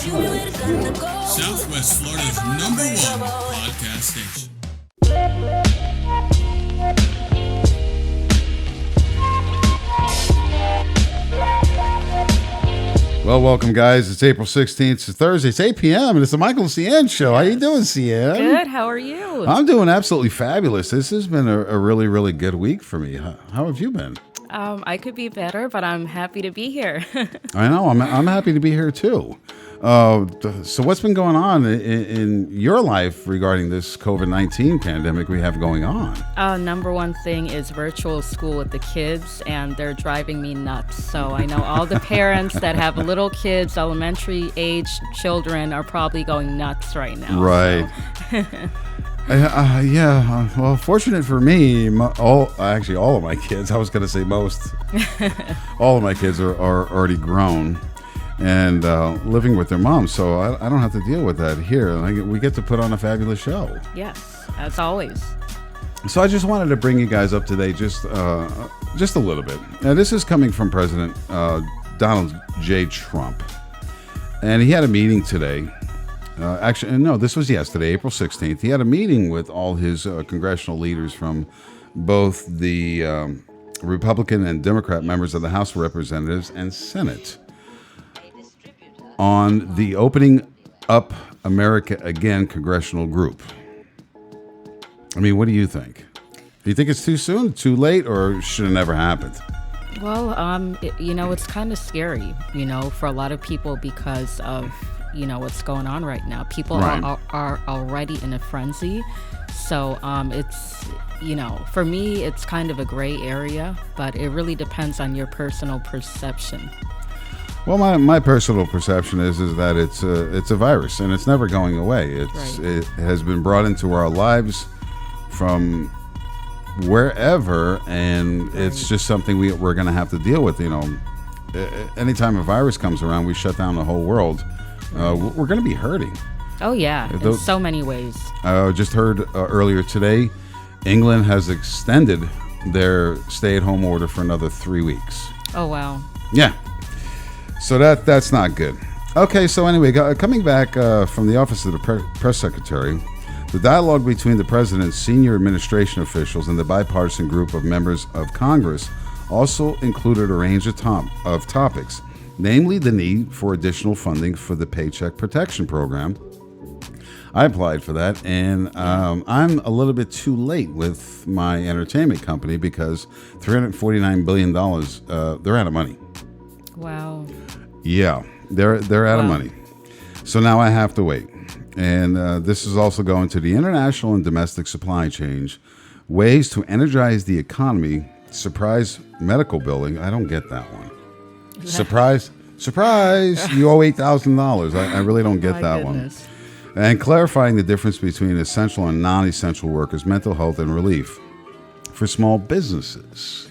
Southwest Florida's #1 podcast station. Well, welcome, guys. It's April 16th. It's Thursday. It's 8 p.m. and it's the Michael and Sian show. How you doing, Sian? Good. How are you? I'm doing absolutely fabulous. This has been a really, really good week for me. How have you been? I could be better, but I'm happy to be here. I know. I'm happy to be here, too. So what's been going on in your life regarding this COVID-19 pandemic we have going on? Number one thing is virtual school with the kids, and they're driving me nuts. So I know all the parents that have little kids, elementary age children, are probably going nuts right now. Right. So. Yeah. Well, fortunate for me, all of my kids, I was going to say most, all of my kids are already grown and living with their mom, so I don't have to deal with that here. And we get to put on a fabulous show. Yes, as always. So I just wanted to bring you guys up to date just a little bit. Now, this is coming from President Donald J. Trump, and he had a meeting today. This was yesterday, April 16th. He had a meeting with all his congressional leaders from both the Republican and Democrat members of the House of Representatives and Senate on the Opening Up America Again congressional group. I mean, what do you think? Do you think it's too soon, too late, or should have never happened? Well, it's kind of scary, for a lot of people because of what's going on right now. People Right. are already in a frenzy. So it's, for me, it's kind of a gray area, but it really depends on your personal perception. Well, my personal perception is that it's a virus and it's never going away. It has been brought into our lives from wherever, and it's just something we're going to have to deal with. Anytime a virus comes around, we shut down the whole world. We're going to be hurting. Oh, yeah, in so many ways. I just heard earlier today, England has extended their stay-at-home order for another 3 weeks. Oh, wow. Yeah. So that's not good. Okay, so anyway, coming back from the office of the press secretary, the dialogue between the president's senior administration officials and the bipartisan group of members of Congress also included a range of topics, namely the need for additional funding for the Paycheck Protection Program. I applied for that, and I'm a little bit too late with my entertainment company because $349 billion, they're out of money. Wow. Yeah, they're out of money. So now I have to wait. And this is also going to the international and domestic supply chain, ways to energize the economy, surprise medical billing. I don't get that one. Surprise, you owe $8,000. I really don't get that goodness. one. And clarifying the difference between essential and non-essential workers, mental health and relief for small businesses.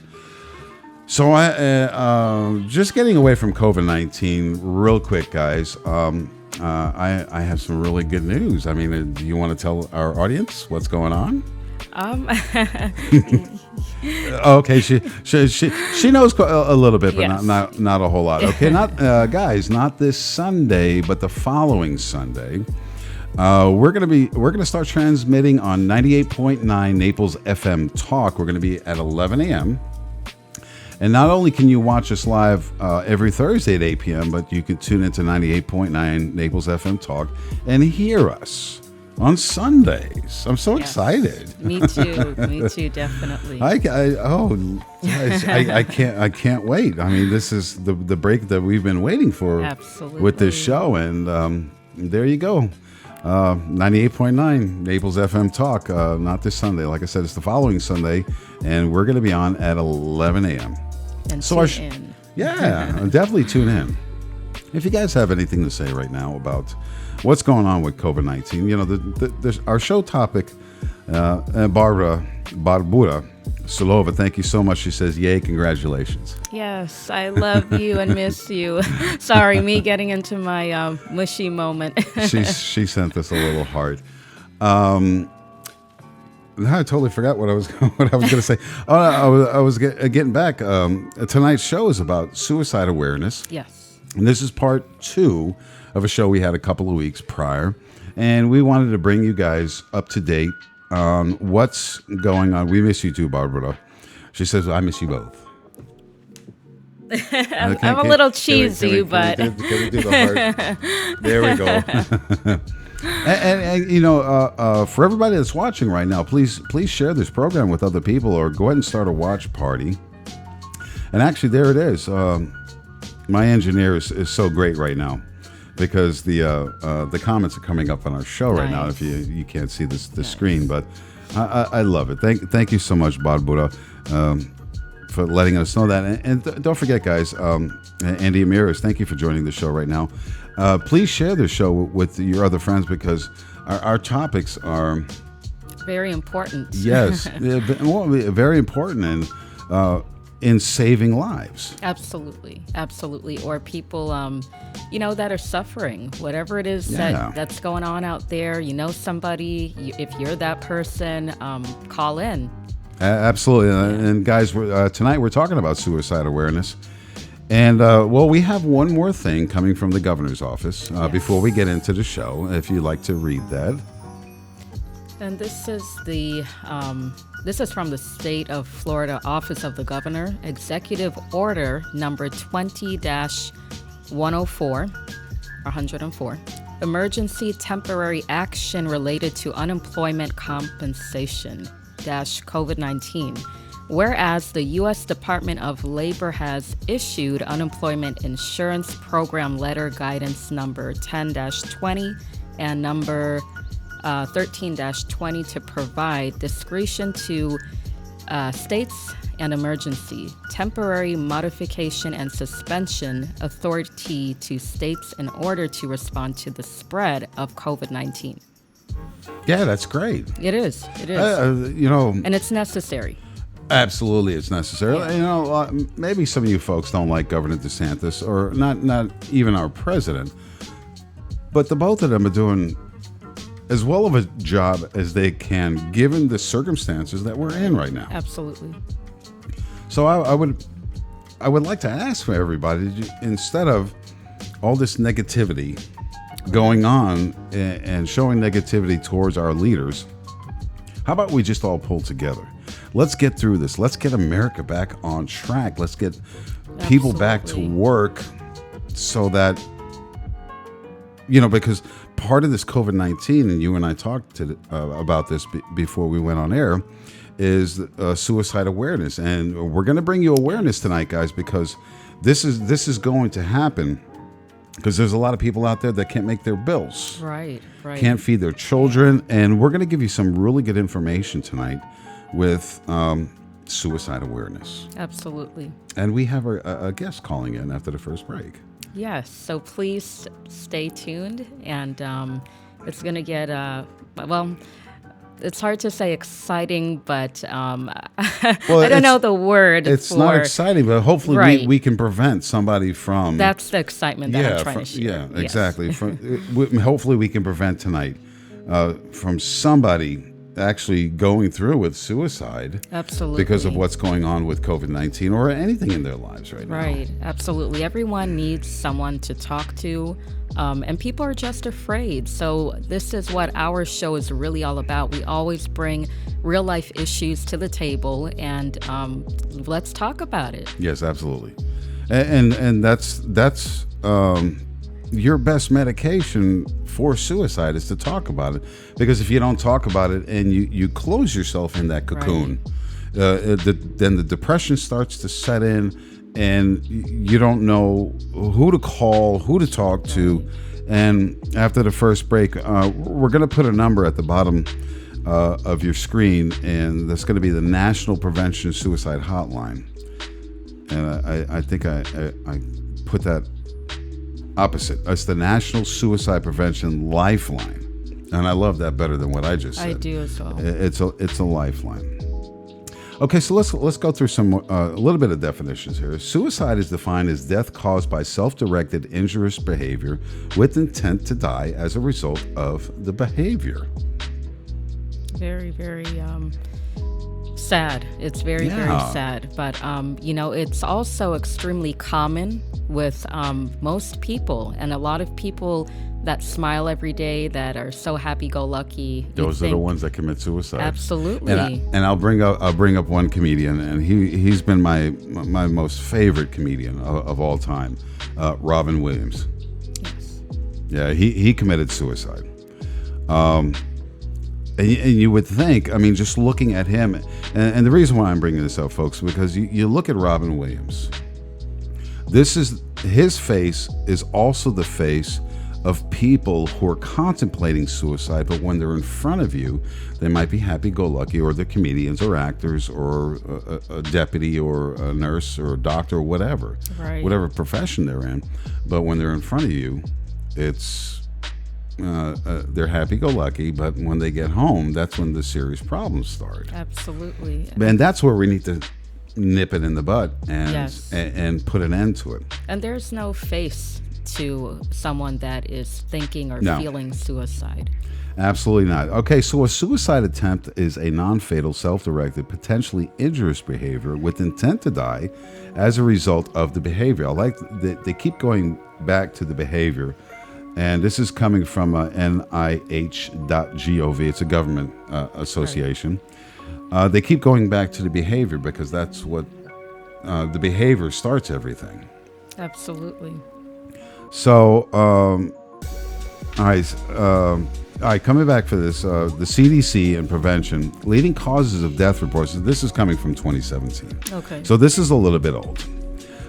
So I just getting away from COVID-19 real quick, guys. I have some really good news. I mean, do you want to tell our audience what's going on? Okay, she knows a little bit, but Yes. not a whole lot. Okay, not this Sunday, but the following Sunday. We're gonna start transmitting on 98.9 Naples FM Talk. We're gonna be at 11 a.m. And not only can you watch us live every Thursday at 8 p.m., but you can tune into 98.9 Naples FM Talk and hear us on Sundays. I'm so excited. Me too, definitely. I can't wait. I mean, this is the break that we've been waiting for. Absolutely. With this show, and there you go. 98.9 Naples FM Talk. Not this Sunday. Like I said, it's the following Sunday, and we're going to be on at 11 a.m. And So tune in. Yeah, definitely tune in. If you guys have anything to say right now about what's going on with COVID-19, our show topic, Barbara Solova, thank you so much. She says, yay, congratulations. Yes, I love you and miss you. Sorry, me getting into my mushy moment. She sent us a little heart. Now I totally forgot what I was going to say. I was getting back. Tonight's show is about suicide awareness. Yes. And this is part 2 of a show we had a couple of weeks prior. And we wanted to bring you guys up to date on what's going on. We miss you too, Barbara. She says, I miss you both. I'm a little cheesy, but... Can we do the heart? There we go. And for everybody that's watching right now, please share this program with other people, or go ahead and start a watch party. And actually, there it is. My engineer is so great right now, because the comments are coming up on our show right now. If you can't see the screen, but I love it. Thank you so much, Barbara, for letting us know that. And don't forget, guys, Andy Amiris, thank you for joining the show right now. Please share the show with your other friends, because our topics are very important. Yes, very important, and in saving lives. Absolutely. Or people, that are suffering, whatever it is that's going on out there. Somebody, if you're that person, call in. Absolutely. And guys, tonight we're talking about suicide awareness. And, we have one more thing coming from the governor's office before we get into the show, if you'd like to read that. And this is from the State of Florida Office of the Governor, Executive Order number 20-104, Emergency Temporary Action Related to Unemployment Compensation -COVID-19. Whereas the U.S. Department of Labor has issued Unemployment Insurance Program Letter Guidance number 10-20 and number 13-20 to provide discretion to states and emergency, temporary modification and suspension authority to states in order to respond to the spread of COVID-19. Yeah, that's great. It is. And it's necessary. Absolutely, it's necessary. Yeah. Maybe some of you folks don't like Governor DeSantis, or not even our president, but the both of them are doing as well of a job as they can, given the circumstances that we're in right now. Absolutely. So I would like to ask for everybody, instead of all this negativity going on and showing negativity towards our leaders, how about we just all pull together? Let's get through this. Let's get America back on track. Let's get people back to work, so that, because part of this COVID-19, and you and I talked about this before we went on air, is suicide awareness. And we're going to bring you awareness tonight, guys, because this is going to happen, because there's a lot of people out there that can't make their bills. Right. Can't feed their children. And we're going to give you some really good information tonight with suicide awareness. Absolutely. And we have a guest calling in after the first break. Yes, so please stay tuned, and it's going to get, it's hard to say exciting, but I don't know the word. It's not exciting, but hopefully we can prevent somebody from... That's the excitement that I'm trying to share. Yeah, exactly. Hopefully we can prevent tonight from somebody actually going through with suicide. Absolutely. Because of what's going on with COVID-19 or anything in their lives right now. Right, absolutely. Everyone needs someone to talk to, and people are just afraid. So this is what our show is really all about. We always bring real life issues to the table, and let's talk about it. Yes, absolutely. And that's your best medication for suicide is to talk about it, because if you don't talk about it and you close yourself in that cocoon, then the depression starts to set in, and you don't know who to call, who to talk to. And after the first break, we're going to put a number at the bottom of your screen, and that's going to be the National Prevention Suicide Hotline. And I think I put that opposite. It's the National Suicide Prevention Lifeline, and I love that better than what I just said. I do as well. It's a lifeline. Okay, so let's go through some a little bit of definitions here. Suicide is defined as death caused by self-directed injurious behavior with intent to die as a result of the behavior. Very, very Sad. It's very, very Yeah. sad. But, it's also extremely common with most people, and a lot of people that smile every day, that are so happy-go-lucky. Those are the ones that commit suicide. Absolutely. And I'll bring up one comedian, and he's been my most favorite comedian of all time, Robin Williams. Yes. Yeah, he committed suicide. And you would think, I mean, just looking at him, and the reason why I'm bringing this up, folks, because you look at Robin Williams. His face is also the face of people who are contemplating suicide, but when they're in front of you, they might be happy-go-lucky, or they're comedians or actors or a deputy or a nurse or a doctor or whatever, Right. whatever profession they're in. But when they're in front of you, it's they're happy-go-lucky, but when they get home, that's when the serious problems start. Absolutely. And that's where we need to nip it in the bud and Yes. and put an end to it. And there's no face to someone that is thinking or No. feeling suicide. Absolutely not. Okay, so a suicide attempt is a non-fatal, self-directed, potentially injurious behavior with intent to die as a result of the behavior. I like that they keep going back to the behavior, and this is coming from NIH.gov. It's a government association. They keep going back to the behavior because that's what the behavior starts everything. Absolutely. So, all right, coming back for this, the CDC and prevention, leading causes of death reports, this is coming from 2017. Okay. So this is a little bit old.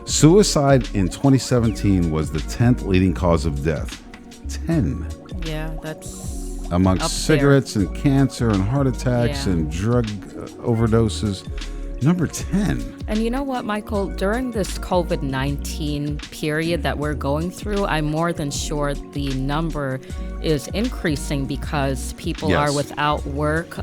Suicide in 2017 was the 10th leading cause of death. 10. Yeah, that's Amongst up there. cigarettes and cancer and heart attacks Yeah. and drug overdoses. Number 10. And you know what, Michael? During this COVID-19 period that we're going through, I'm more than sure the number is increasing because people Yes. are without work.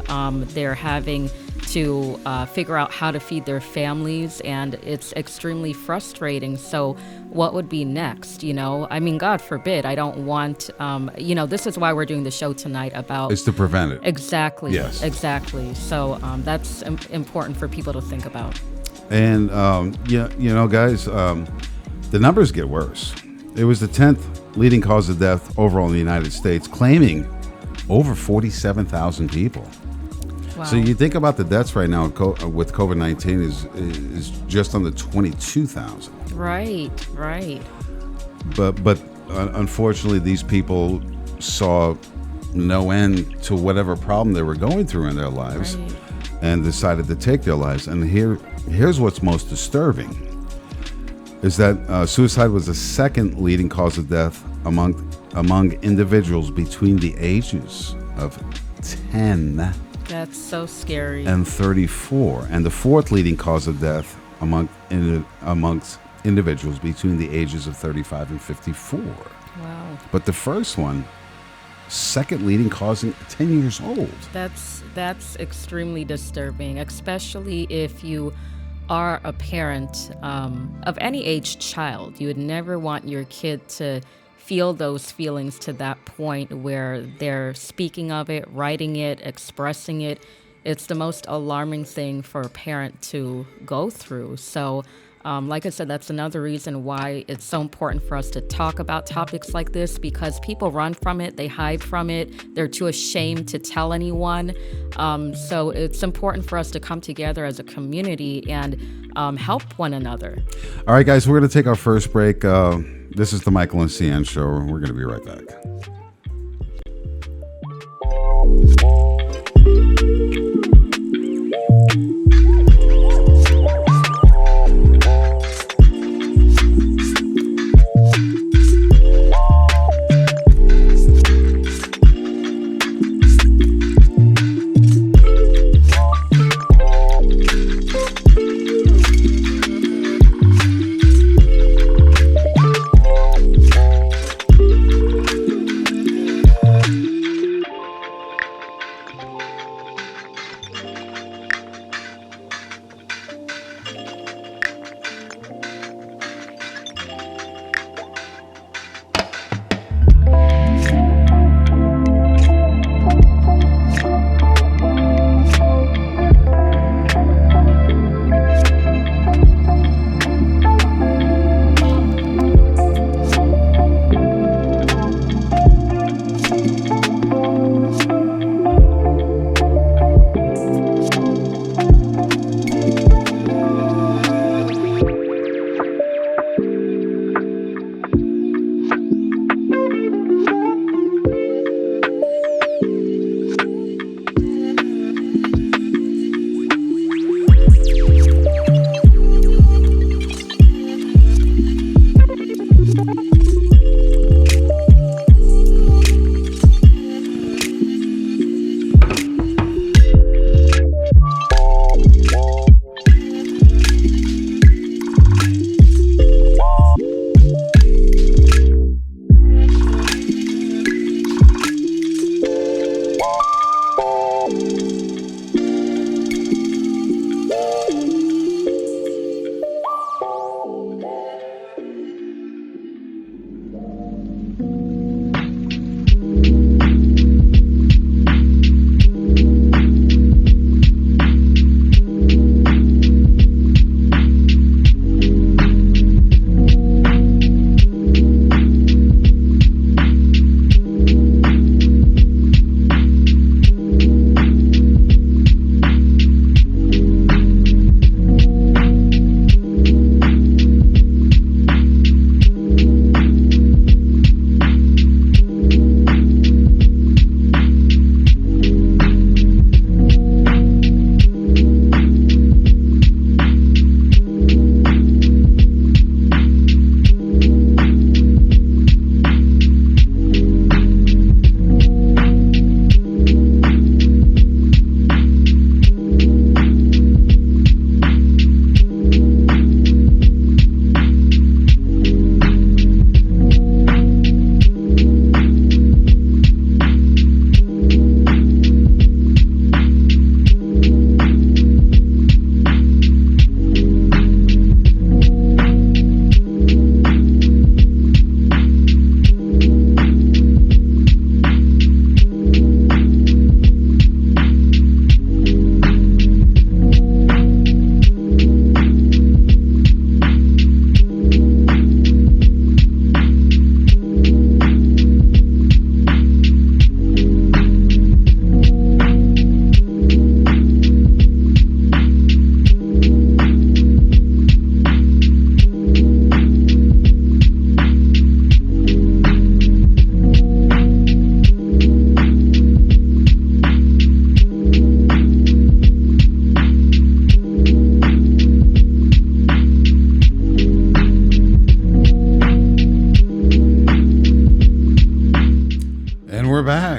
They're having to figure out how to feed their families, and it's extremely frustrating. So what would be next? I mean, God forbid, I don't want, this is why we're doing the show tonight about... Is to prevent it. Exactly. Yes. Exactly. So that's important for people to think about. And, guys, the numbers get worse. It was the 10th leading cause of death overall in the United States, claiming over 47,000 people. Wow. So you think about the deaths right now with COVID-19 is just under 22,000. Right. But unfortunately, these people saw no end to whatever problem they were going through in their lives, Right. and decided to take their lives. And here's what's most disturbing, is that suicide was the second leading cause of death among individuals between the ages of 10 That's so scary. and 34, and the fourth leading cause of death amongst individuals between the ages of 35 and 54. Wow. But the first one, second leading cause, 10 years old. That's extremely disturbing, especially if you are a parent of any aged child. You would never want your kid to feel those feelings to that point where they're speaking of it, writing it, expressing it. It's the most alarming thing for a parent to go through. So, like I said, that's another reason why it's so important for us to talk about topics like this, because people run from it, they hide from it, they're too ashamed to tell anyone. So it's important for us to come together as a community and help one another. All right, guys, we're going to take our first break. This is the Michael and Sian Show. We're going to be right back.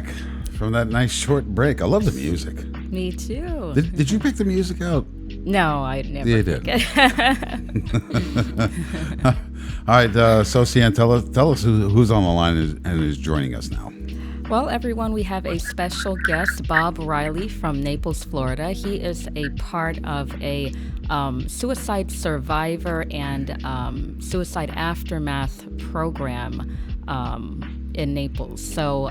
back from that nice short break. I love the music. Me too. Did you pick the music out? No, I never. You did. All right, so Sian, tell us who's on the line and is joining us now. Well, everyone, we have a special guest, Bob Riley from Naples, Florida. He is a part of a suicide survivor and suicide aftermath program in Naples. So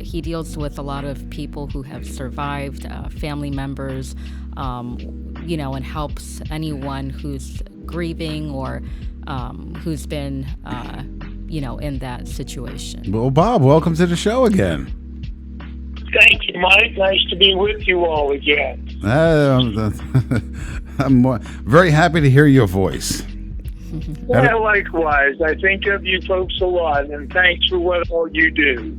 he deals with a lot of people who have survived, family members, and helps anyone who's grieving or who's been, in that situation. Well, Bob, welcome to the show again. Thank you, Mike. Nice to be with you all again. I'm very happy to hear your voice. Well, likewise. I think of you folks a lot, and thanks for what all you do.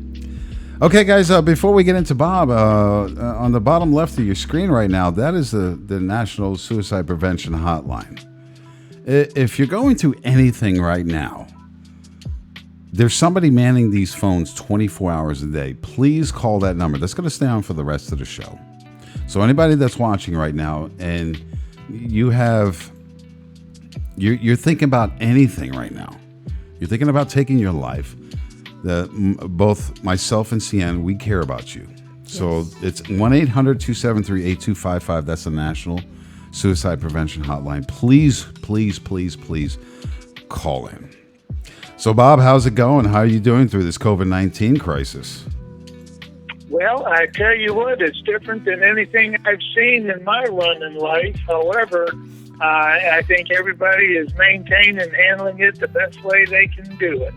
Okay, guys, before we get into Bob, on the bottom left of your screen right now, that is the National Suicide Prevention Hotline. If you're going through anything right now, there's somebody manning these phones 24 hours a day. Please call that number. That's going to stay on for the rest of the show. So anybody that's watching right now and you're thinking about anything right now, you're thinking about taking your life, both myself and Sian, we care about you. So it's 1-800-273-8255. That's the National Suicide Prevention Hotline. Please, please, please, please call in. So, Bob, how's it going? How are you doing through this COVID-19 crisis? Well, I tell you what, it's different than anything I've seen in my run in life. However, I think everybody is maintaining and handling it the best way they can do it.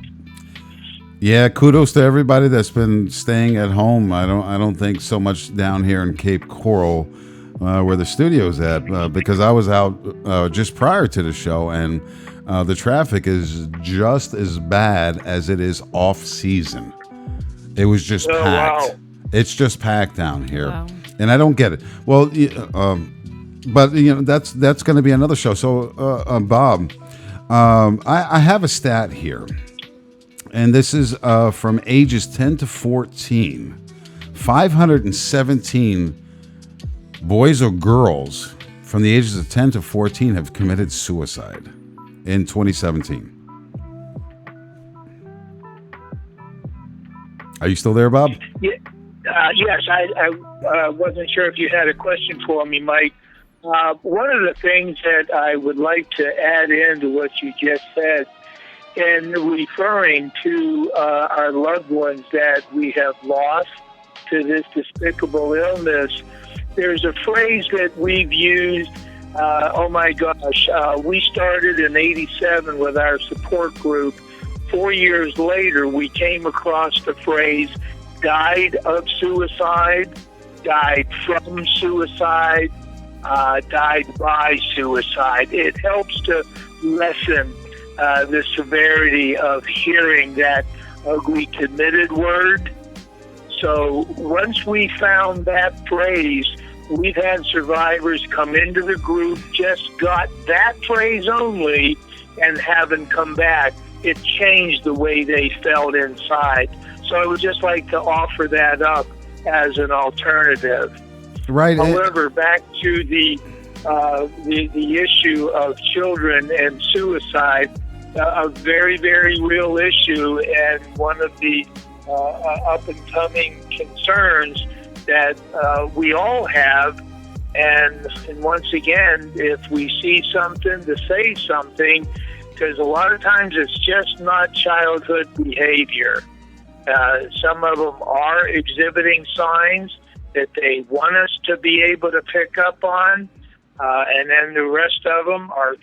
Yeah, kudos to everybody that's been staying at home. I don't think so much down here in Cape Coral, where the studio's at, because I was out just prior to the show, and the traffic is just as bad as it is off season. It was just packed. Wow. It's just packed down here, Wow. and I don't get it. Well, but that's going to be another show. So, Bob, I have a stat here, and this is from ages 10 to 14. 517 boys or girls from the ages of 10 to 14 have committed suicide in 2017. Are you still there, Bob? Yeah, yes, I wasn't sure if you had a question for me, Mike. One of the things that I would like to add into what you just said, in referring to our loved ones that we have lost to this despicable illness, there's a phrase that we've used. Oh my gosh, we started in '87 with our support group. 4 years later, we came across the phrase died of suicide, died from suicide, died by suicide. It helps to lessen the severity of hearing that ugly committed word. So once we found that phrase, we've had survivors come into the group, just got that phrase only, and haven't come back. It changed the way they felt inside. So I would just like to offer that up as an alternative. Right. However, back to the issue of children and suicide, a very, very real issue, and one of the up-and-coming concerns that we all have. And once again, if we see something, to say something, because a lot of times it's just not childhood behavior. Some of them are exhibiting signs that they want us to be able to pick up on, and then the rest of them are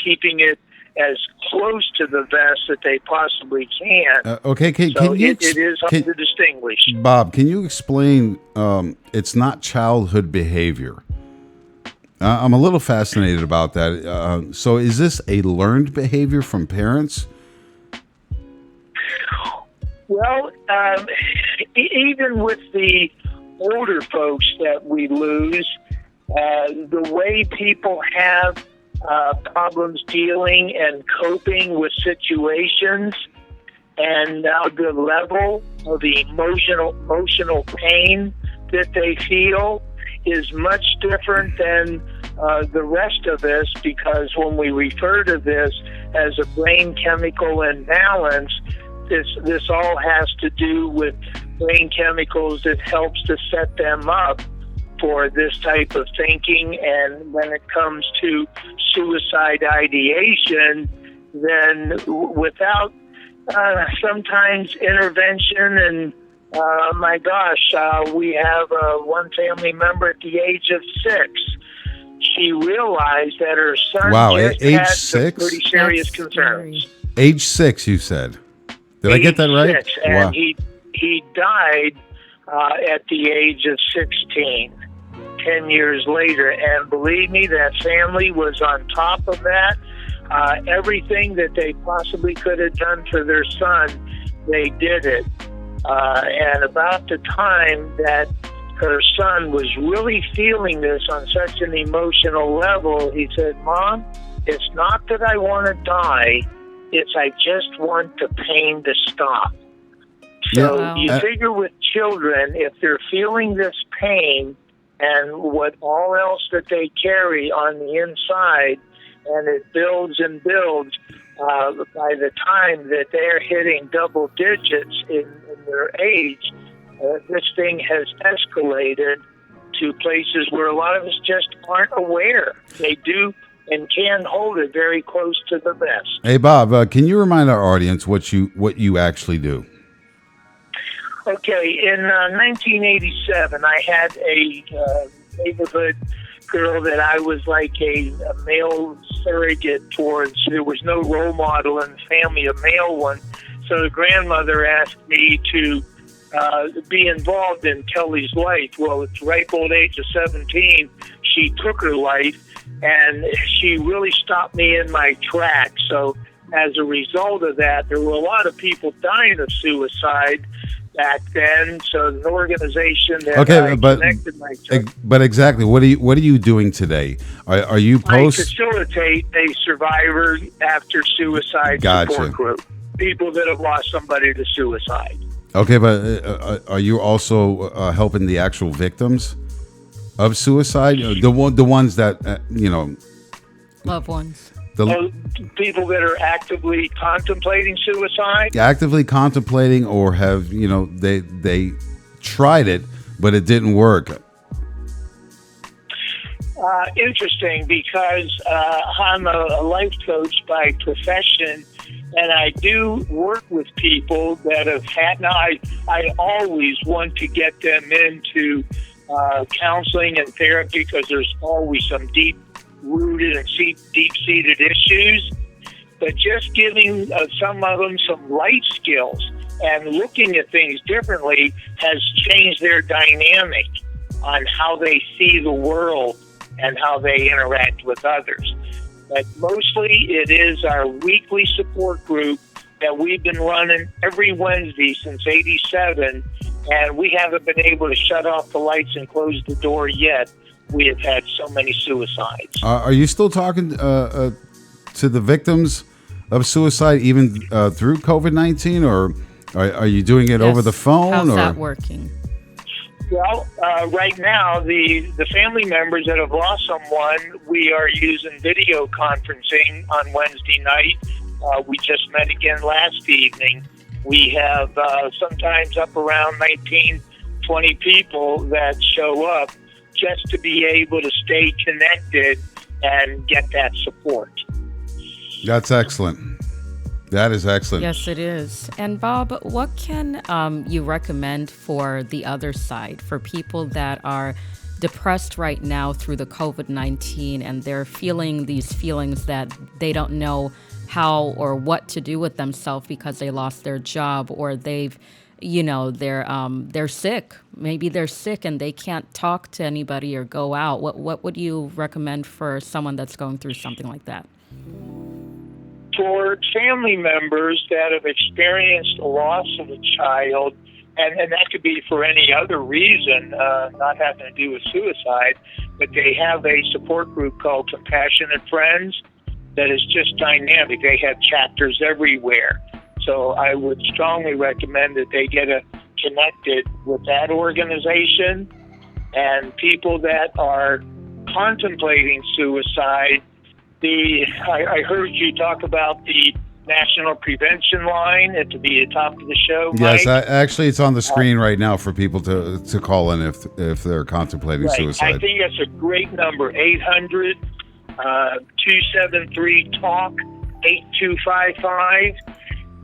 keeping it as close to the vest that they possibly can. Okay, can you it is hard to distinguish. Bob, can you explain it's not childhood behavior? I'm a little fascinated about that. So is this a learned behavior from parents? Well, even with the older folks that we lose, the way people have problems dealing and coping with situations and now the level of the emotional pain that they feel is much different than the rest of us, because when we refer to this as a brain chemical imbalance, this all has to do with brain chemicals that helps to set them up for this type of thinking. And when it comes to suicide ideation, then without sometimes intervention, and my gosh, we have one family member at the age of 6. She realized that her son just age had 6? some pretty serious That's concerns. scary. Age 6, you said. Did I get that right? 6, and he died at the age of 16, 10 years later. And believe me, that family was on top of that. Everything that they possibly could have done for their son, they did it. And about the time that her son was really feeling this on such an emotional level, he said, "Mom, it's not that I want to die, it's I just want the pain to stop." So Yeah. you figure with children, if they're feeling this pain and what all else that they carry on the inside, and it builds and builds, by the time that they're hitting double digits in their age, this thing has escalated to places where a lot of us just aren't aware. They do and can hold it very close to the vest. Hey, Bob, can you remind our audience what you actually do? Okay, in 1987, I had a neighborhood girl that I was like a male surrogate towards. There was no role model in the family, a male one. So the grandmother asked me to be involved in Kelly's life. Well, at the ripe old age of 17, she took her life, and she really stopped me in my tracks. So as a result of that, there were a lot of people dying of suicide back then. So an organization that I connected myself. But exactly, what are you doing today? Are you I facilitate a survivor after suicide support group. People that have lost somebody to suicide. Okay, but are you also helping the actual victims of suicide? The ones that Loved ones. People that are actively contemplating suicide. Actively contemplating, or have they tried it but it didn't work. Interesting, because I'm a life coach by profession, and I do work with people that have had. Now, I always want to get them into counseling and therapy, because there's always some deep-rooted and deep-seated issues. But just giving some of them some life skills and looking at things differently has changed their dynamic on how they see the world and how they interact with others. But mostly it is our weekly support group that we've been running every Wednesday since '87, and we haven't been able to shut off the lights and close the door yet. We have had so many suicides. Are you still talking to the victims of suicide even through COVID-19, or are you doing it over the phone? How's that working? Well, right now, the family members that have lost someone, we are using video conferencing on Wednesday night. We just met again last evening. We have sometimes up around 19, 20 people that show up just to be able to stay connected and get that support. That's excellent. That is excellent. Yes, it is. And Bob, what can you recommend for the other side, for people that are depressed right now through the COVID-19 and they're feeling these feelings that they don't know how or what to do with themselves because they lost their job, or they've, they're sick. Maybe they're sick and they can't talk to anybody or go out. What would you recommend for someone that's going through something like that? For family members that have experienced the loss of a child, and that could be for any other reason, not having to do with suicide, but they have a support group called Compassionate Friends that is just dynamic. They have chapters everywhere. So I would strongly recommend that they get connected with that organization. And people that are contemplating suicide, I heard you talk about the National Prevention Line at the top of the show, Yes, Mike. actually, it's on the screen right now for people to call in if they're contemplating Right. suicide. I think that's a great number, 800-273-TALK, 8255.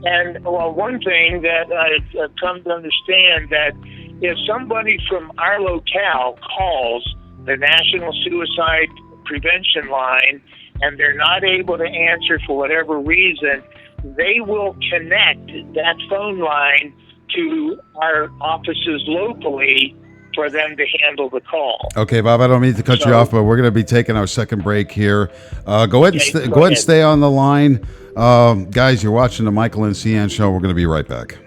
And well, one thing that I've come to understand, that if somebody from our locale calls the National Suicide Prevention Line and they're not able to answer for whatever reason, they will connect that phone line to our offices locally for them to handle the call. Okay, Bob, I don't mean to cut you off, but we're going to be taking our second break here. Go ahead and stay on the line. Guys, you're watching the Michael and Sian show. We're going to be right back.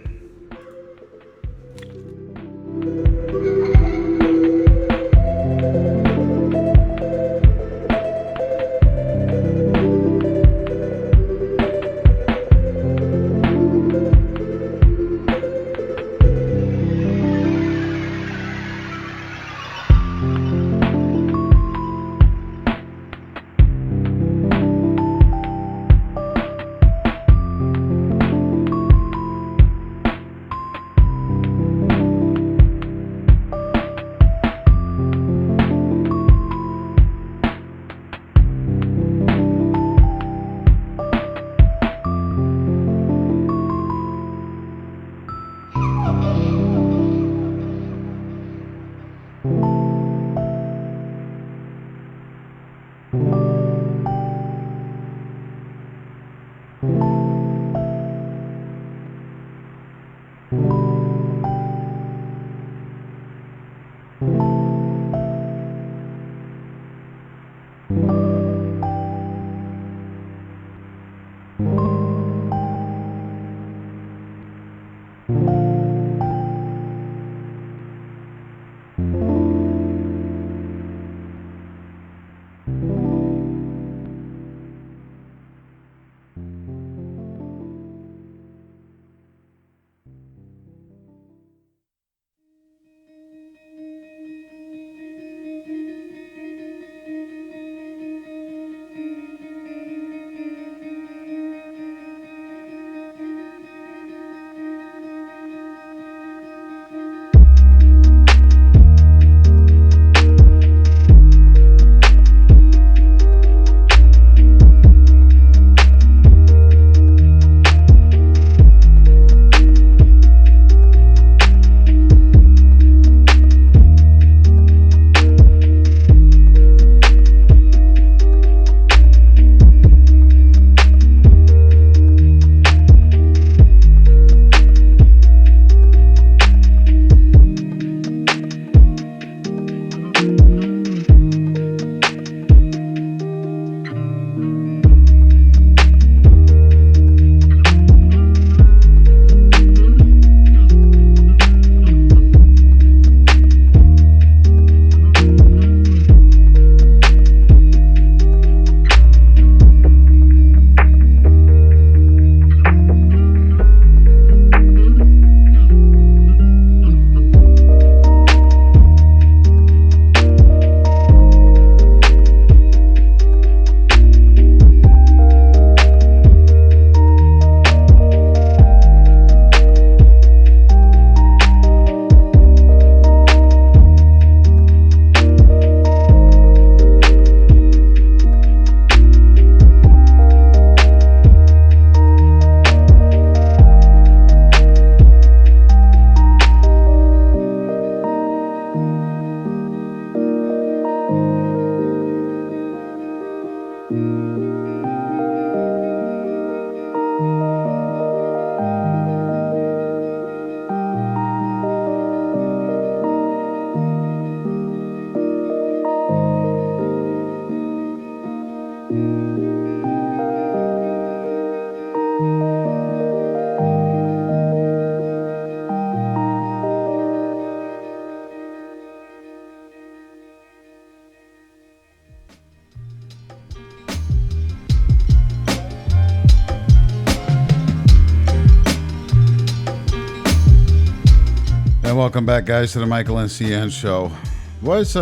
welcome back, guys, to the Michael and Sian show. Was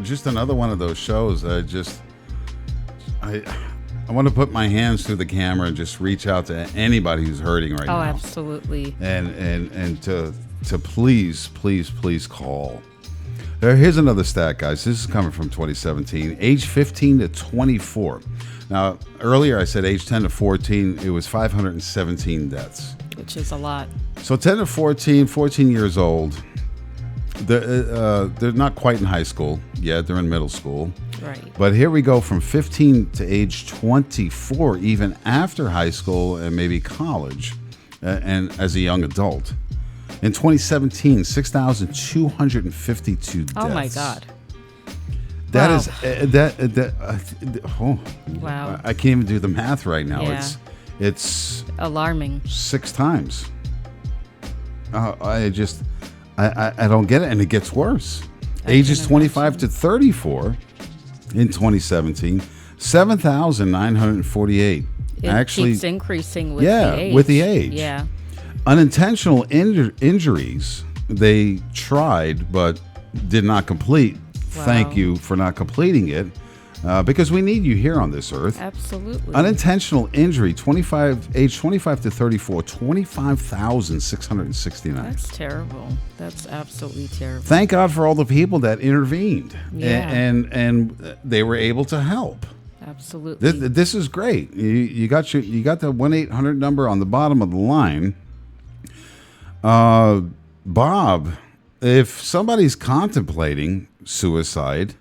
just another one of those shows. I want to put my hands through the camera and just reach out to anybody who's hurting right now. Oh, absolutely. And to please call. Here's another stat, guys. This is coming from 2017. Age 15 to 24. Now, earlier I said age 10 to 14, it was 517 deaths. Which is a lot. So 10 to 14 years old, they're not quite in high school yet. They're in middle school. Right. But here we go from 15 to age 24, even after high school and maybe college, and as a young adult. In 2017, 6,252 deaths. Oh my God. That Wow. is Wow. I can't even do the math right now. Yeah. It's Alarming. 6 times. I don't get it, and it gets worse. Ages 25 to 34 in 2017, 7,948. It keeps increasing with the age. with the age. Yeah. Unintentional injuries, they tried but did not complete. Wow. Thank you for not completing it, because we need you here on this earth. Absolutely. Unintentional injury, age 25 to 34, 25,669. That's terrible. That's absolutely terrible. Thank God for all the people that intervened, Yeah. and they were able to help. Absolutely. This is great. You got the 1-800 number on the bottom of the line. Bob, if somebody's contemplating suicide,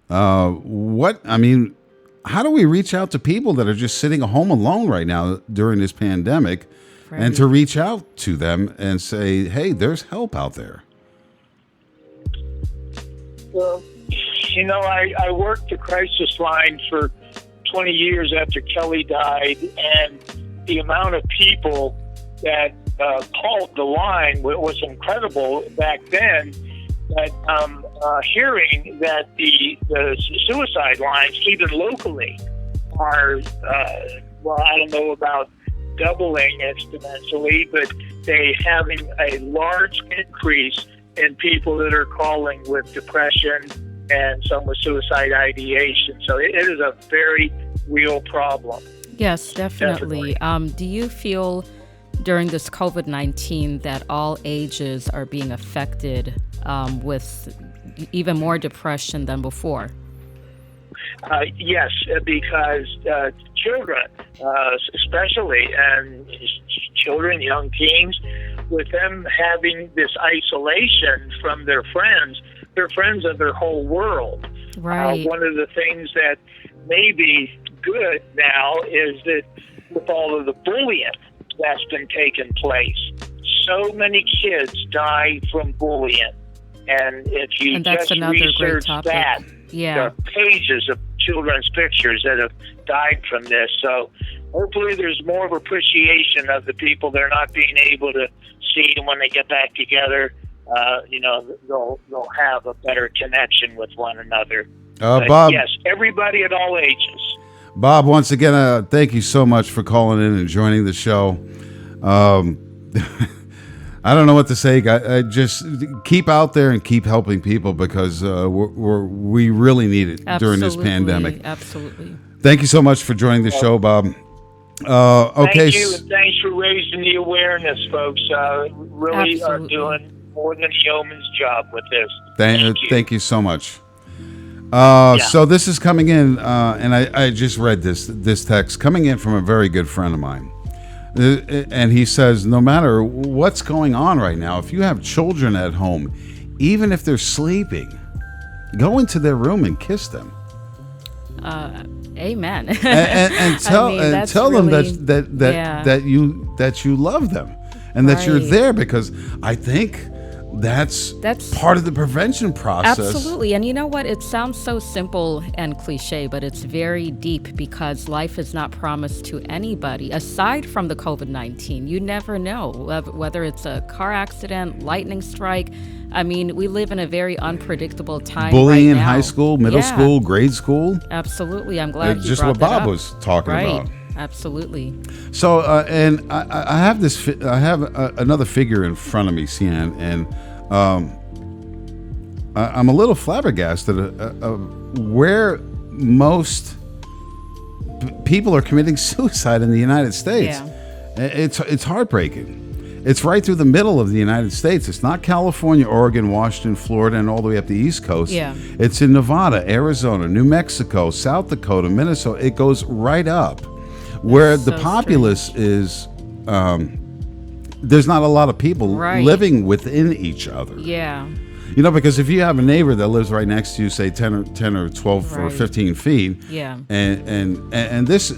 how do we reach out to people that are just sitting at home alone right now during this pandemic, Right. and to reach out to them and say, hey, there's help out there? Well, I worked the crisis line for 20 years after Kelly died, and the amount of people that called the line was incredible back then. But hearing that the suicide lines, even locally, are, I don't know about doubling exponentially, but they having a large increase in people that are calling with depression and some with suicide ideation. So it is a very real problem. Yes, definitely. Do you feel during this COVID-19 that all ages are being affected with even more depression than before? Yes, because children, especially, and children, young teens, with them having this isolation from their friends, they're friends of their whole world. Right. One of the things that may be good now is that with all of the bullying that's been taking place, so many kids die from bullying. And if you that's just another great research topic. that, Yeah. there are pages of children's pictures that have died from this. So hopefully there's more of appreciation of the people they're not being able to see, and when they get back together, they'll have a better connection with one another. Bob. Yes, everybody at all ages. Bob, once again, thank you so much for calling in and joining the show. I don't know what to say, guys. Just keep out there and keep helping people, because we really need it during this pandemic. Absolutely. Thank you so much for joining the show, Bob. Thank you, and thanks for raising the awareness, folks. Really are Absolutely. doing more than a yeoman's job with this. Thank you so much. So this is coming in, and I just read this text coming in from a very good friend of mine. And he says, no matter what's going on right now, if you have children at home, even if they're sleeping, go into their room and kiss them. Amen. And tell them that you love them, and that you're Right. there, because I think that's part of the prevention process. Absolutely. And you know what? It sounds so simple and cliche, but it's very deep, because life is not promised to anybody aside from the COVID-19. You never know whether it's a car accident, lightning strike. I mean, we live in a very unpredictable time. Bullying right in now. high school, middle Yeah. school, grade school. Absolutely. I'm glad you Just brought what that Bob up. was talking Right. about. Absolutely. So, and I have this. I have another figure in front of me, Sian, and I'm a little flabbergasted where most people are committing suicide in the United States. Yeah. It's heartbreaking. It's right through the middle of the United States. It's not California, Oregon, Washington, Florida, and all the way up the East Coast. Yeah. It's in Nevada, Arizona, New Mexico, South Dakota, Minnesota. It goes right up where That's the so populace is. There's not a lot of people Right. living within each other. Yeah. You know, because if you have a neighbor that lives right next to you, say 10 or 12 or Right. 15 feet, Yeah. and this,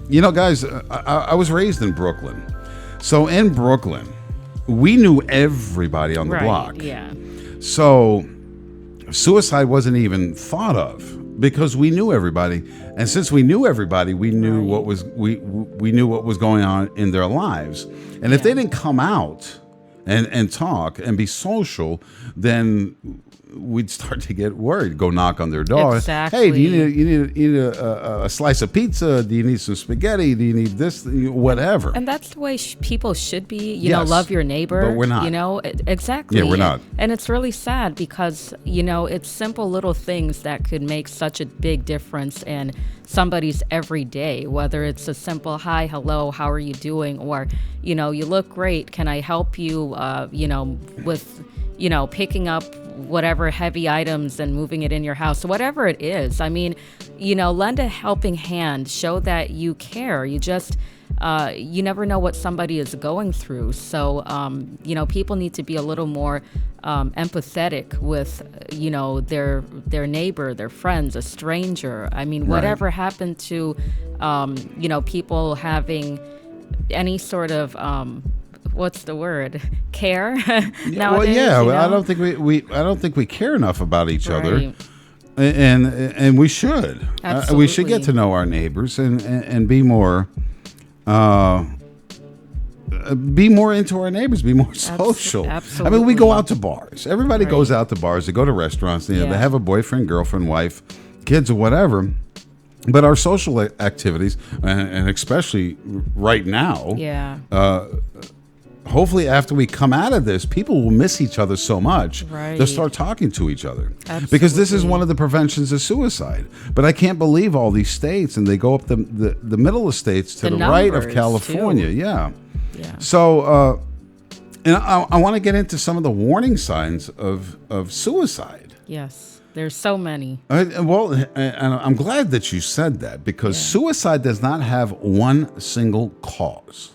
you know, guys, I was raised in Brooklyn. So in Brooklyn, we knew everybody on the Right. block. Yeah. So suicide wasn't even thought of because we knew everybody. And since we knew everybody, we knew Right. what was we knew what was going on in their lives. And if they didn't come out and talk and be social, then we'd start to get worried. Go knock on their door. Exactly. Hey, do you need a slice of pizza? Do you need some spaghetti? Do you need this? Whatever. And that's the way people should be. You know, Yes, love your neighbor. but we're not. You know, exactly. Yeah, we're not. And it's really sad because, you know, it's simple little things that could make such a big difference in somebody's everyday, whether it's a simple hi, hello, how are you doing? Or, you know, you look great. Can I help you, you know, with, you know, picking up whatever heavy items and moving it in your house, whatever it is. I mean, you know, lend a helping hand, show that you care. You just, you never know what somebody is going through. So, you know, people need to be a little more empathetic with, you know, their neighbor, their friends, a stranger. I mean, whatever happened to, you know, people having any sort of, what's the word? Care nowadays. Well, yeah, you know? I don't think I don't think we care enough about each other, Right. and we should. We should get Absolutely. to know our neighbors and be more. Be more into our neighbors. Be more social. I mean, we go out to bars. Everybody goes out to bars. They go to restaurants. You know, they have a boyfriend, girlfriend, wife, kids, or whatever. But our social activities, and especially right now, Yeah. hopefully after we come out of this, people will miss each other so much. Right. They'll start talking to each other. Because this is Absolutely. one of the preventions of suicide. But I can't believe all these states, and they go up the middle of states to The the right of numbers, California. too. Yeah. Yeah. So, and I want to get into some of the warning signs of suicide. Yes. There's so many. Well, and I'm glad that you said that because suicide does not have one single cause.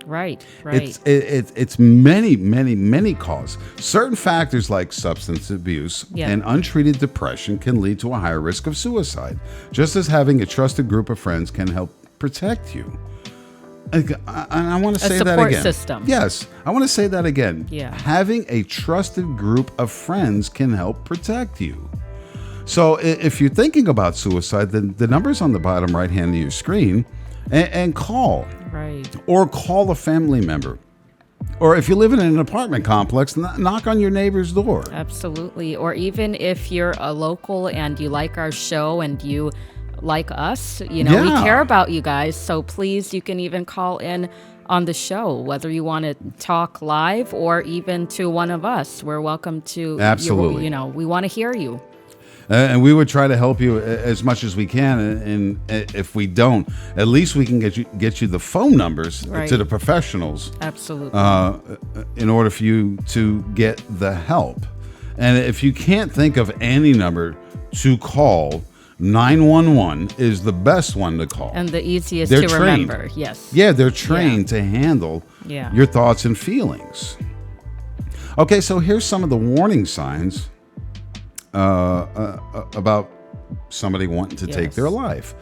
Right. Right. It's many causes. Certain factors like substance abuse and untreated depression can lead to a higher risk of suicide, just as having a trusted group of friends can help protect you. And I want to say that support again. system. Yes, I want to say that again. Yeah. Having a trusted group of friends can help protect you. So if you're thinking about suicide, then the number's on the bottom right hand of your screen, and call. Right. Or call a family member. Or if you live in an apartment complex, knock on your neighbor's door. Absolutely. Or even if you're a local and you like our show and you like us, you know, we Yeah. care about you guys. So please, you can even call in on the show, whether you want to talk live or even to one of us. We're welcome to. Absolutely. You know, we want to hear you. And we would try to help you as much as we can. And if we don't, at least we can get you the phone numbers Right. to the professionals Absolutely. in order for you to get the help. And if you can't think of any number to call, 911 is the best one to call. and the easiest They're to trained. remember. Yes. Yeah, they're trained to handle Yeah. your thoughts and feelings. Okay, so here's some of the warning signs about somebody wanting to take Yes. their life.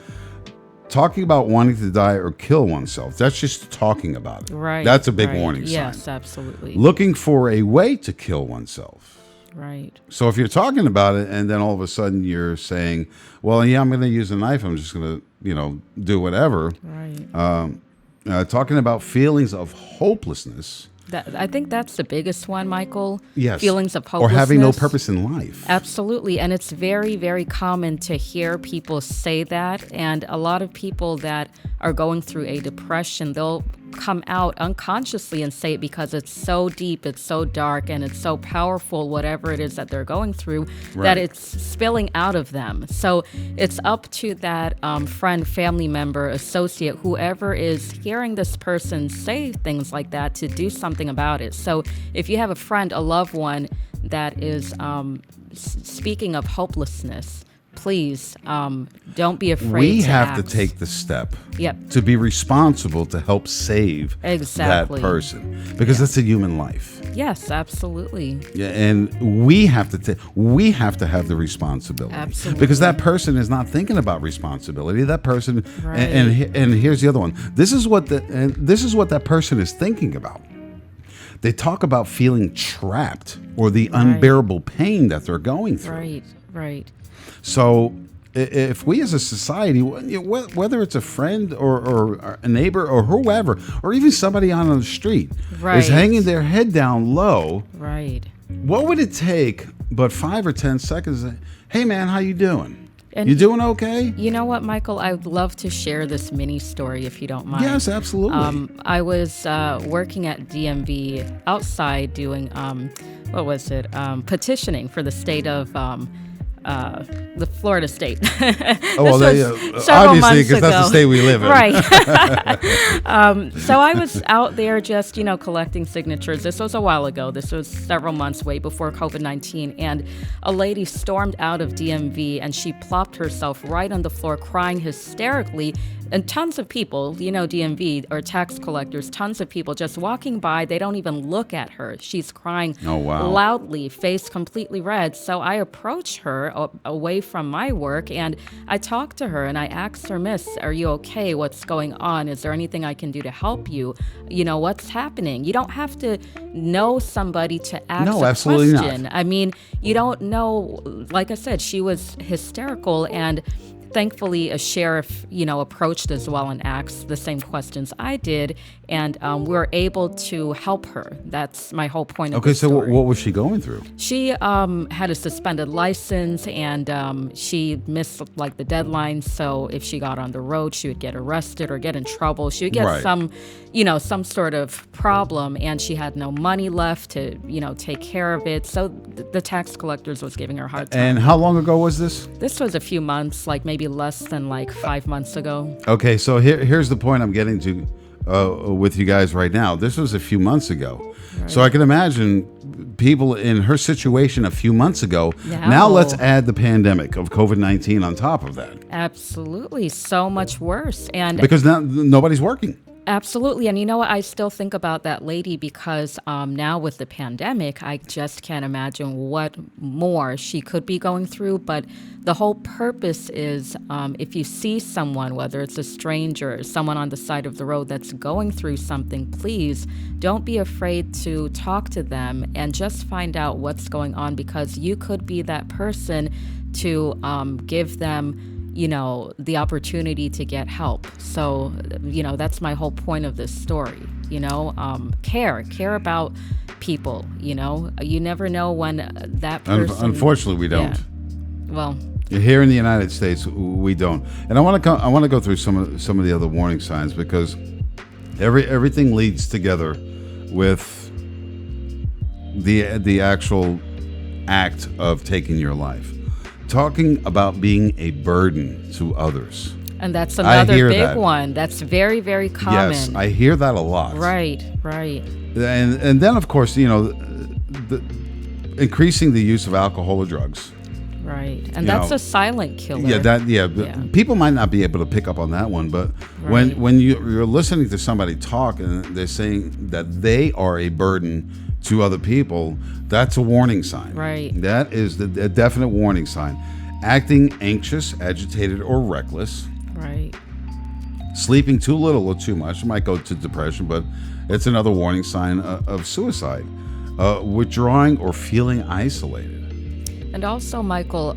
Talking about wanting to die or kill oneself. That's just talking about it. Right. That's a big right. warning sign. Yes, absolutely. Looking for a way to kill oneself. Right. So if you're talking about it and then all of a sudden you're saying, well, yeah, I'm going to use a knife. I'm just going to, do whatever. Right. Talking about feelings of hopelessness I think that's the biggest one, Michael. Yes. Feelings of Or hopelessness. having no purpose in life. Absolutely. And it's very, very common to hear people say that. And a lot of people that are going through a depression, they'll come out unconsciously and say it because it's so deep, it's so dark, and it's so powerful, whatever it is that they're going through, that it's spilling out of them. So it's up to that friend, family member, associate, whoever is hearing this person say things like that to do something about it. So if you have a friend, a loved one that is speaking of hopelessness, please don't be afraid We to have to ask. take the step Yep. to be responsible to help save Exactly. that person, because that's a human life. Yes, absolutely. Yeah, and we have to have the responsibility. Absolutely. Because that person is not thinking about responsibility. That person, Right. and here's the other one. This is what that person is thinking about. They talk about feeling trapped or the unbearable pain that they're going through. Right. So if we as a society, whether it's a friend or a neighbor or whoever, or even somebody on the street Right. is hanging their head down low, Right. what would it take but 5 or 10 seconds? Hey man, how you doing? And you doing okay? You know what, Michael? I would love to share this mini story if you don't mind. Yes, absolutely. I was working at DMV outside doing, petitioning for the state of the Florida state. Obviously, because that's the state we live in. Right. So I was out there just, collecting signatures. This was a while ago. This was several months way before COVID-19. And a lady stormed out of DMV and she plopped herself right on the floor crying hysterically. And tons of people, DMV or tax collectors, tons of people just walking by, they don't even look at her. She's crying loudly, face completely red. So I approached her away from my work and I talked to her and I asked her, Miss, are you okay? What's going on? Is there anything I can do to help you? What's happening? You don't have to know somebody to ask a absolutely question. not. I mean, you don't know, like I said, she was hysterical and thankfully, a sheriff, approached as well and asked the same questions I did, and we were able to help her. That's my whole point of the story. Okay, so what was she going through? She had a suspended license, and she missed the deadline. So if she got on the road, she would get arrested or get in trouble. She would get some sort of problem, and she had no money left to, take care of it. So the tax collectors was giving her a hard time. And how long ago was this? This was a few months, maybe less than 5 months ago. Okay, so here's the point I'm getting to with you guys right now. This was a few months ago. Right. So I can imagine people in her situation a few months ago. Now let's add the pandemic of COVID-19 on top of that. Absolutely. So much worse. And because now nobody's working. Absolutely. And you know what? I still think about that lady because now with the pandemic, I just can't imagine what more she could be going through. But the whole purpose is if you see someone, whether it's a stranger, someone on the side of the road that's going through something, please don't be afraid to talk to them and just find out what's going on, because you could be that person to give them the opportunity to get help. So, that's my whole point of this story, care about people, you never know when that person. Unfortunately, we don't. Yeah. Well, here in the United States, we don't. And I want to go through some of the other warning signs, because everything leads together with the actual act of taking your life. Talking about being a burden to others. And that's another big one. That's very, very common. Yes, I hear that a lot. Right. And then, of course, increasing the use of alcohol or drugs. Right. And that's a silent killer. Yeah. People might not be able to pick up on that one, but when you're listening to somebody talk and they're saying that they are a burden to other people, that's a warning sign. Right. That is a definite warning sign. Acting anxious, agitated, or reckless. Right. Sleeping too little or too much. It might go to depression, but it's another warning sign of suicide. Withdrawing or feeling isolated. And also, Michael,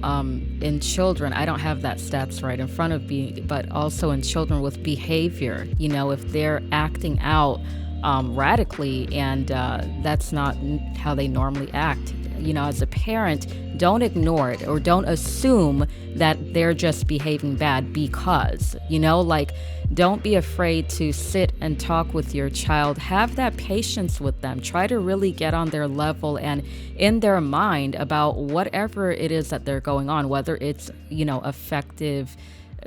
in children, I don't have that stats right in front of me, but also in children with behavior, if they're acting out radically, and that's not how they normally act. As a parent, don't ignore it or don't assume that they're just behaving bad because, don't be afraid to sit and talk with your child. Have that patience with them. Try to really get on their level and in their mind about whatever it is that they're going on, whether it's, effective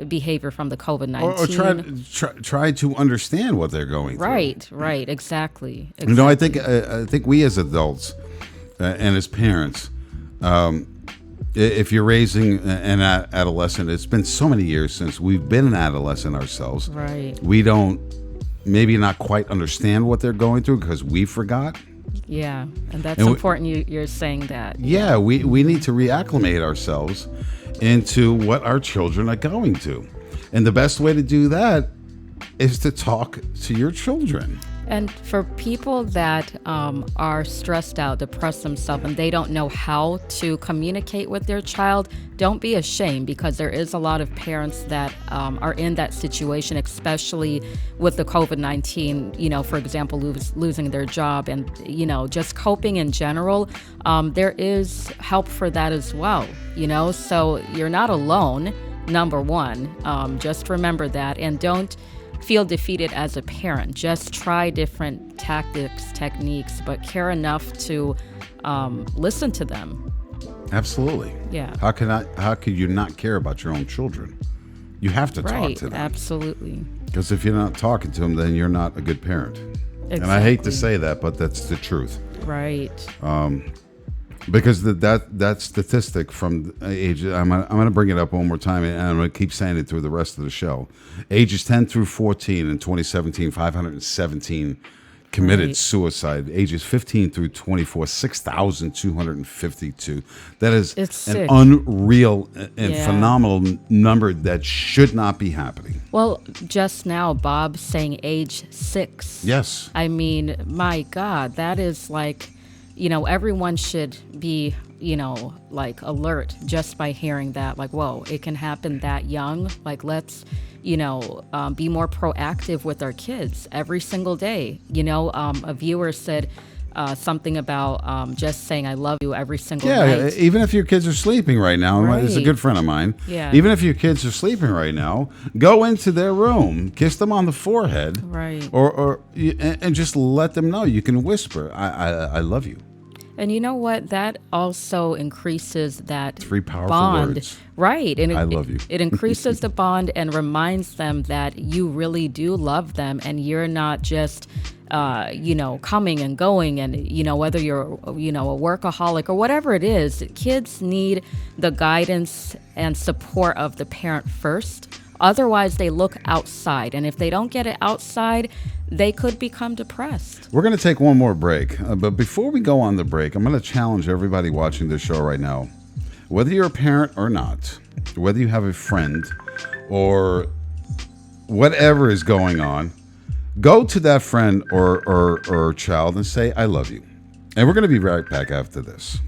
behavior from the COVID-19. Or try to understand what they're going through. Right, exactly. I think we as adults and as parents, if you're raising an adolescent, it's been so many years since we've been an adolescent ourselves. Right. We don't maybe not quite understand what they're going through because we forgot. Yeah, and that's important you're saying that. Yeah, we need to reacclimate ourselves into what our children are going to. And the best way to do that is to talk to your children. And for people that are stressed out, depressed themselves, and they don't know how to communicate with their child, don't be ashamed, because there is a lot of parents that are in that situation, especially with the COVID-19, for example, losing their job and, just coping in general. There is help for that as well, so you're not alone, number one. Just remember that, and don't feel defeated as a parent. Just try different tactics, techniques, but care enough to listen to them. Absolutely. Yeah. How could you not care about your own children? You have to talk to them. Absolutely. Because if you're not talking to them, then you're not a good parent. Exactly. And I hate to say that, but that's the truth. Right. Because that statistic from age, I'm going to bring it up one more time, and I'm going to keep saying it through the rest of the show. Ages 10 through 14 in 2017, 517 committed suicide. Ages 15 through 24, 6,252. That is an unreal and phenomenal number that should not be happening. Well, just now, Bob saying age 6. Yes. I mean, my God, that is like, everyone should be, alert just by hearing that, whoa, it can happen that young. Let's, be more proactive with our kids every single day. A viewer said something about just saying I love you every single night. Yeah, even if your kids are sleeping right now, it's a good friend of mine. Yeah. Even if your kids are sleeping right now, go into their room, kiss them on the forehead, right, and just let them know. You can whisper, I love you. And you know what? That also increases that 3 powerful bond. words. Right. And I love you. It increases the bond and reminds them that you really do love them, and you're not just, coming and going, and, whether you're, a workaholic or whatever it is. Kids need the guidance and support of the parent first. Otherwise, they look outside. And if they don't get it outside, they could become depressed. We're going to take one more break. But before we go on the break, I'm going to challenge everybody watching this show right now. Whether you're a parent or not, whether you have a friend or whatever is going on, go to that friend or child and say, I love you. And we're going to be right back after this.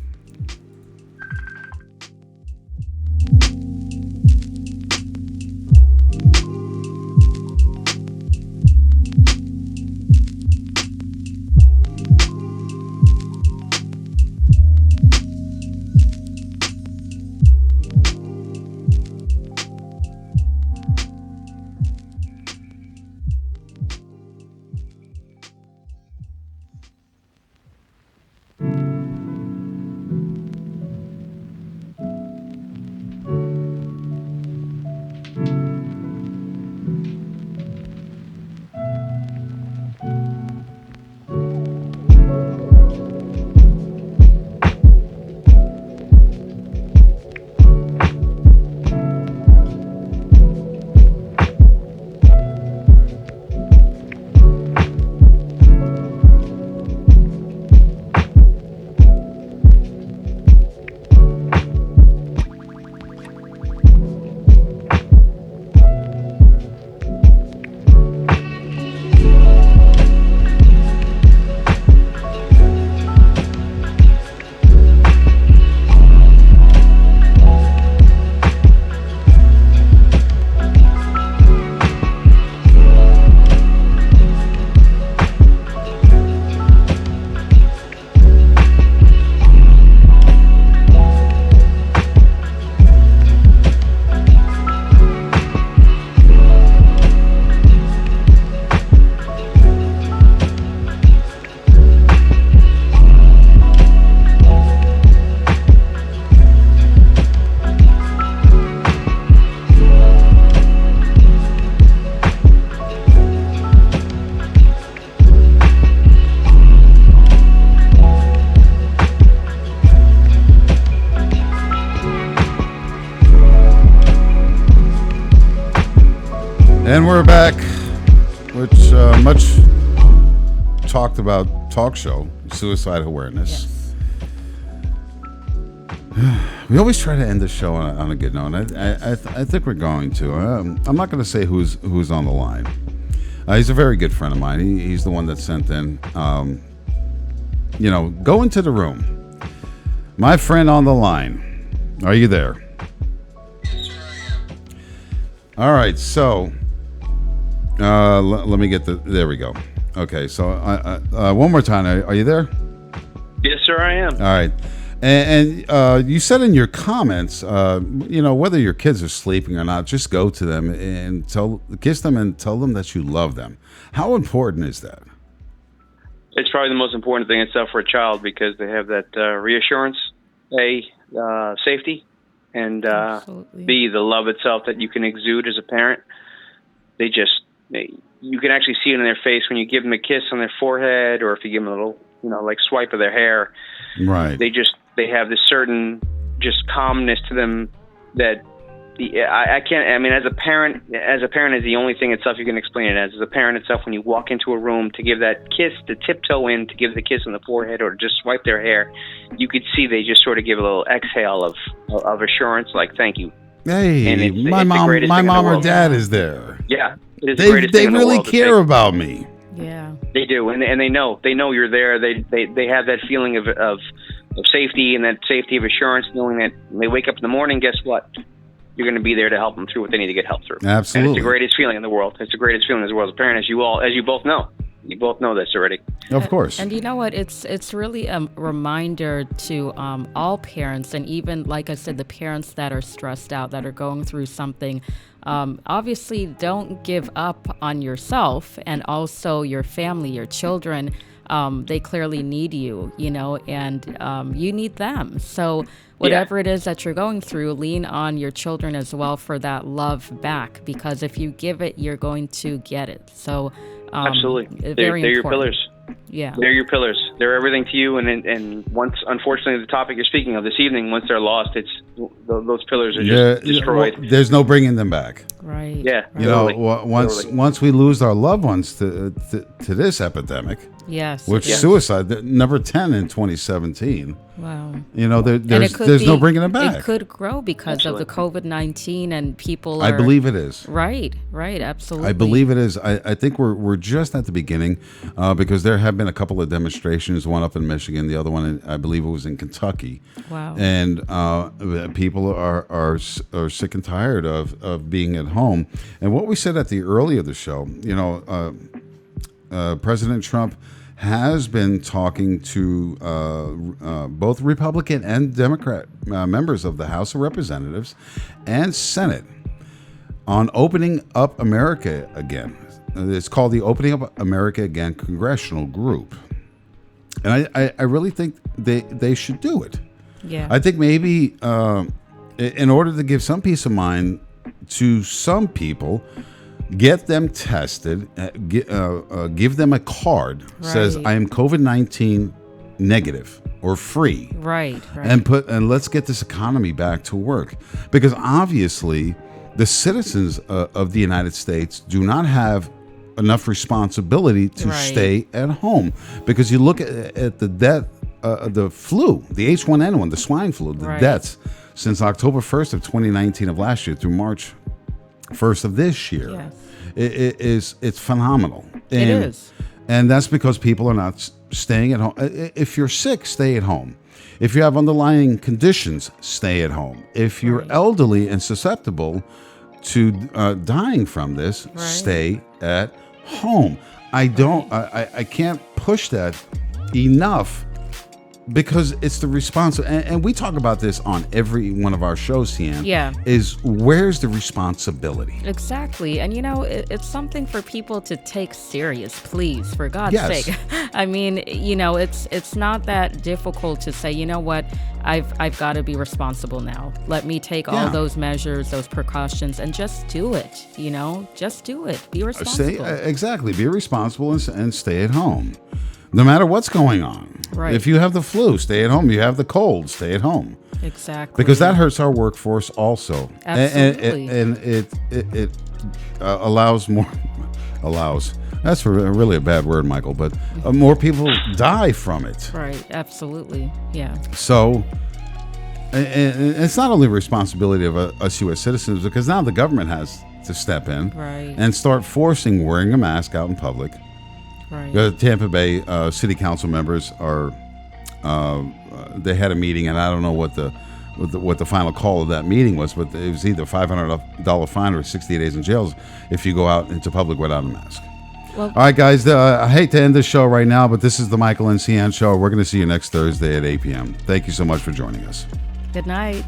And we're back, which much talked about talk show, suicide awareness. Yes. We always try to end the show on a good note. I think we're going to. I'm not going to say who's on the line. He's a very good friend of mine. He's the one that sent in. Go into the room. My friend on the line. Are you there? All right, so let me get there we go. Okay, so one more time. Are you there? Yes, sir, I am. All right. And you said in your comments, whether your kids are sleeping or not, just go to them and kiss them and tell them that you love them. How important is that? It's probably the most important thing itself for a child because they have that reassurance, safety, and B, the love itself that you can exude as a parent. You can actually see it in their face when you give them a kiss on their forehead, or if you give them a little, swipe of their hair. Right. They have this certain just calmness to them that I can't. I mean, as a parent is the only thing itself you can explain it as. As a parent itself, when you walk into a room to give that kiss, to tiptoe in to give the kiss on the forehead, or to just swipe their hair, you could see they just sort of give a little exhale of assurance, like thank you. Hey, my mom or dad is there. Yeah, it is the greatest thing in the world. They really care about me. Yeah, they do, and they know you're there. They have that feeling of safety and that safety of assurance, knowing that when they wake up in the morning, guess what? You're going to be there to help them through what they need to get help through. Absolutely. And it's the greatest feeling in the world. It's the greatest feeling in the world as a parent, as you both know. You both know this already. Of course. And you know what? It's really a reminder to all parents, and even, like I said, the parents that are stressed out, that are going through something. Obviously, don't give up on yourself and also your family, your children. They clearly need you, and you need them. So whatever it is that you're going through, lean on your children as well for that love back, because if you give it, you're going to get it. So absolutely, they're your pillars. Yeah, they're your pillars. They're everything to you. And once, unfortunately, the topic you're speaking of this evening, once they're lost, those pillars are just destroyed. Well, there's no bringing them back. Right. Yeah. Once we lose our loved ones to this epidemic. Yes. Which suicide, number 10 in 2017. Wow. There's no bringing them back. It could grow because of the COVID-19 and people I believe it is. Right, absolutely. I believe it is. I think we're just at the beginning because there have been a couple of demonstrations, one up in Michigan, the other one, I believe it was in Kentucky. Wow. And people are sick and tired of being at home. And what we said at the early of the show, President Trump has been talking to both Republican and Democrat members of the House of Representatives and Senate on opening up America again. It's called the Opening Up America Again Congressional Group. And I really think they should do it. Yeah. I think maybe in order to give some peace of mind to some people, get them tested, give them a card says I am COVID-19 negative or free. Right. And let's get this economy back to work, because obviously the citizens of the United States do not have enough responsibility to stay at home, because you look at the death, the flu, the H1N1, the swine flu, the deaths since October 1st of 2019 of last year through March 1st of this year. Yes. It's phenomenal. And, it is. And that's because people are not staying at home. If you're sick, stay at home. If you have underlying conditions, stay at home. If you're elderly and susceptible to dying from this, stay at home. I can't push that enough, because it's the responsibility, and we talk about this on every one of our shows, Sian. Yeah. Is where's the responsibility? Exactly. And it's something for people to take serious, please, for God's sake. I mean, it's not that difficult to say, you know what, I've got to be responsible now. Let me take all those measures, those precautions, and just do it. Just do it. Be responsible. Exactly. Be responsible and stay at home. No matter what's going on. Right. If you have the flu, stay at home. You have the cold, stay at home. Exactly. Because that hurts our workforce also. Absolutely. And allows more allows. That's really a bad word, Michael, but more people die from it. Right, absolutely. Yeah. So, and it's not only the responsibility of us U.S. citizens, because now the government has to step in and start forcing wearing a mask out in public. Right. The Tampa Bay City Council members are, they had a meeting, and I don't know what the final call of that meeting was, but it was either $500 fine or 68 days in jail if you go out into public without a mask. Well, all right, guys, I hate to end this show right now, but this is the Michael and Sian Show. We're going to see you next Thursday at 8 p.m. Thank you so much for joining us. Good night.